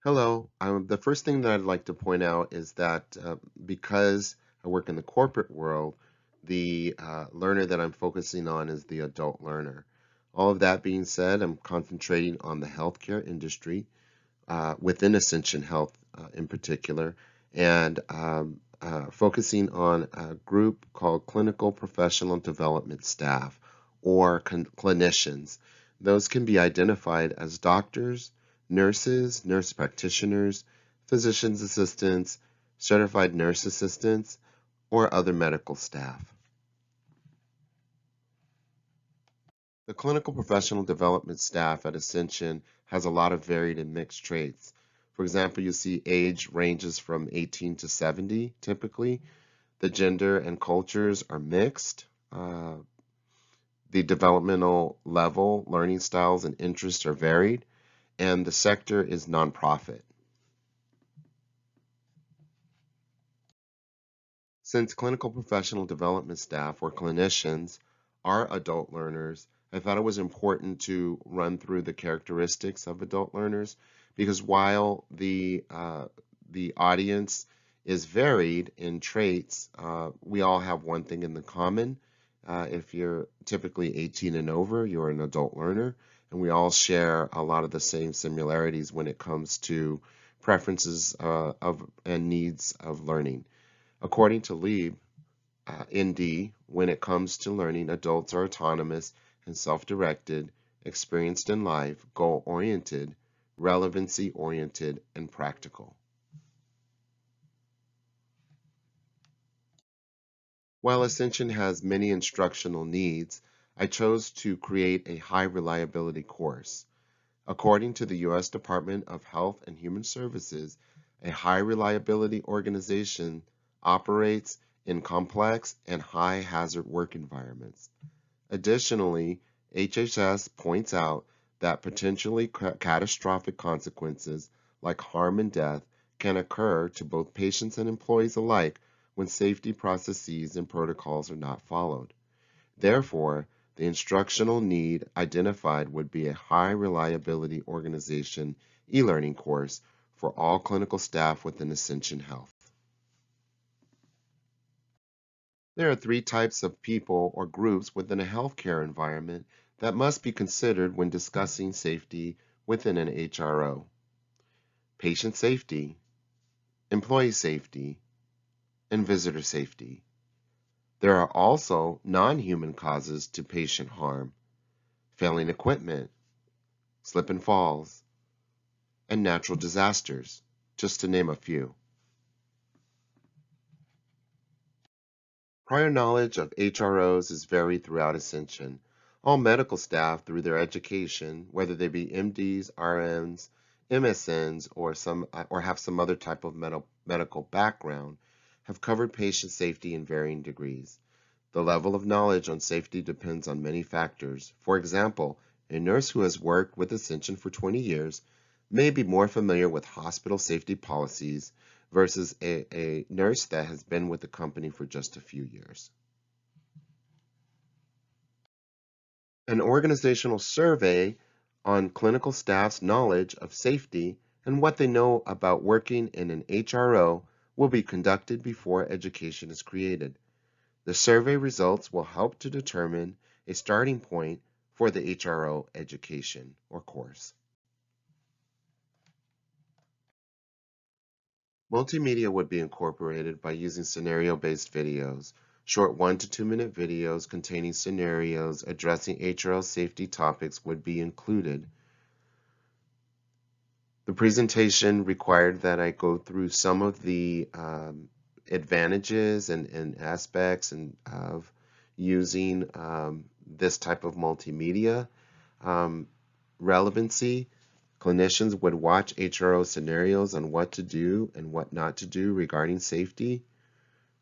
Hello. The first thing that I'd like to point out is that because I work in the corporate world, the learner that I'm focusing on is the adult learner. All of that being said, I'm concentrating on the healthcare industry within Ascension Health in particular, and focusing on a group called Clinical Professional Development Staff or clinicians. Those can be identified as doctors, nurses, nurse practitioners, physician's assistants, certified nurse assistants, or other medical staff. The clinical professional development staff at Ascension has a lot of varied and mixed traits. For example, you see age ranges from 18 to 70 typically. The gender and cultures are mixed. The developmental level, learning styles, and interests are varied. And the sector is nonprofit. Since clinical professional development staff or clinicians are adult learners, I thought it was important to run through the characteristics of adult learners because while the audience is varied in traits, we all have one thing in the common. If you're typically 18 and over, you're an adult learner, and we all share a lot of the same similarities when it comes to preferences of and needs of learning. According to Lee, ND, when it comes to learning, adults are autonomous and self-directed, experienced in life, goal-oriented, relevancy-oriented, and practical. While Ascension has many instructional needs, I chose to create a high reliability course. According to the U.S. Department of Health and Human Services, a high reliability organization operates in complex and high hazard work environments. Additionally, HHS points out that potentially catastrophic consequences like harm and death can occur to both patients and employees alike when safety processes and protocols are not followed. Therefore, the instructional need identified would be a high reliability organization e-learning course for all clinical staff within Ascension Health. There are three types of people or groups within a healthcare environment that must be considered when discussing safety within an HRO. Patient safety, employee safety, and visitor safety. There are also non-human causes to patient harm, failing equipment, slip and falls, and natural disasters, just to name a few. Prior knowledge of HROs is varied throughout Ascension. All medical staff, through their education, whether they be MDs, RNs, MSNs, or have some other type of medical background, have covered patient safety in varying degrees. The level of knowledge on safety depends on many factors. For example, a nurse who has worked with Ascension for 20 years may be more familiar with hospital safety policies versus a nurse that has been with the company for just a few years. An organizational survey on clinical staff's knowledge of safety and what they know about working in an HRO will be conducted before education is created. The survey results will help to determine a starting point for the HRO education or course. Multimedia would be incorporated by using scenario-based videos. Short 1 to 2 minute videos containing scenarios addressing HRL safety topics would be included. The presentation required that I go through some of the advantages and aspects of using this type of multimedia. Relevancy. Clinicians would watch HRO scenarios on what to do and what not to do regarding safety.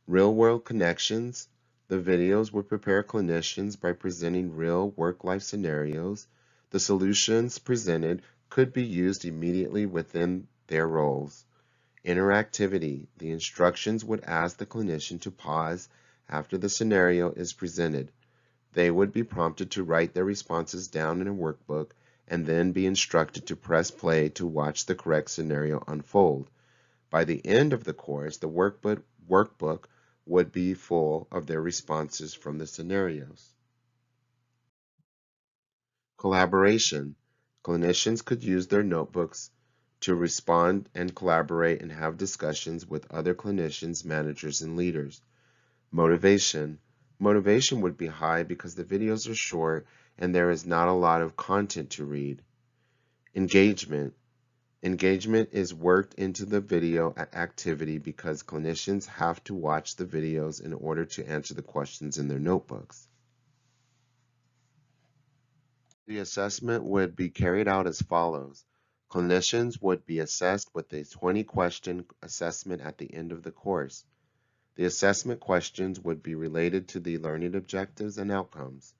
Real-world connections. The videos would prepare clinicians by presenting real work-life scenarios. The solutions presented could be used immediately within their roles. Interactivity. The instructions would ask the clinician to pause after the scenario is presented. They would be prompted to write their responses down in a workbook and then be instructed to press play to watch the correct scenario unfold. By the end of the course, the workbook would be full of their responses from the scenarios. Collaboration. Clinicians could use their notebooks to respond and collaborate and have discussions with other clinicians, managers, and leaders. Motivation. Motivation would be high because the videos are short and there is not a lot of content to read. Engagement. Engagement is worked into the video activity because clinicians have to watch the videos in order to answer the questions in their notebooks. The assessment would be carried out as follows. Clinicians would be assessed with a 20-question assessment at the end of the course. The assessment questions would be related to the learning objectives and outcomes.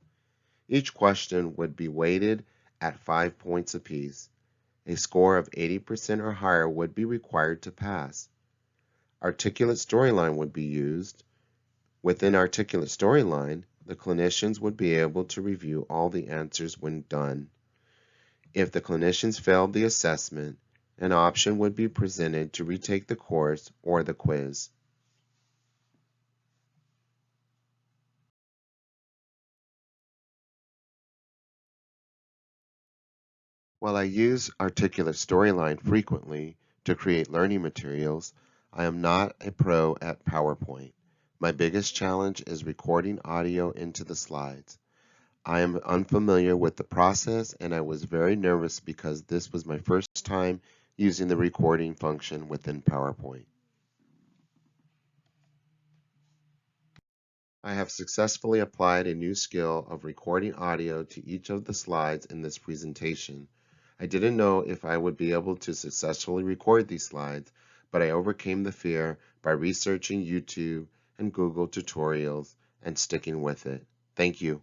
Each question would be weighted at 5 points apiece. A score of 80% or higher would be required to pass. Articulate storyline would be used. Within articulate storyline, the clinicians would be able to review all the answers when done. If the clinicians failed the assessment, an option would be presented to retake the course or the quiz. While I use articulate storyline frequently to create learning materials, I am not a pro at PowerPoint. My biggest challenge is recording audio into the slides. I am unfamiliar with the process and I was very nervous because this was my first time using the recording function within PowerPoint. I have successfully applied a new skill of recording audio to each of the slides in this presentation. I didn't know if I would be able to successfully record these slides, but I overcame the fear by researching YouTube and Google tutorials and sticking with it. Thank you.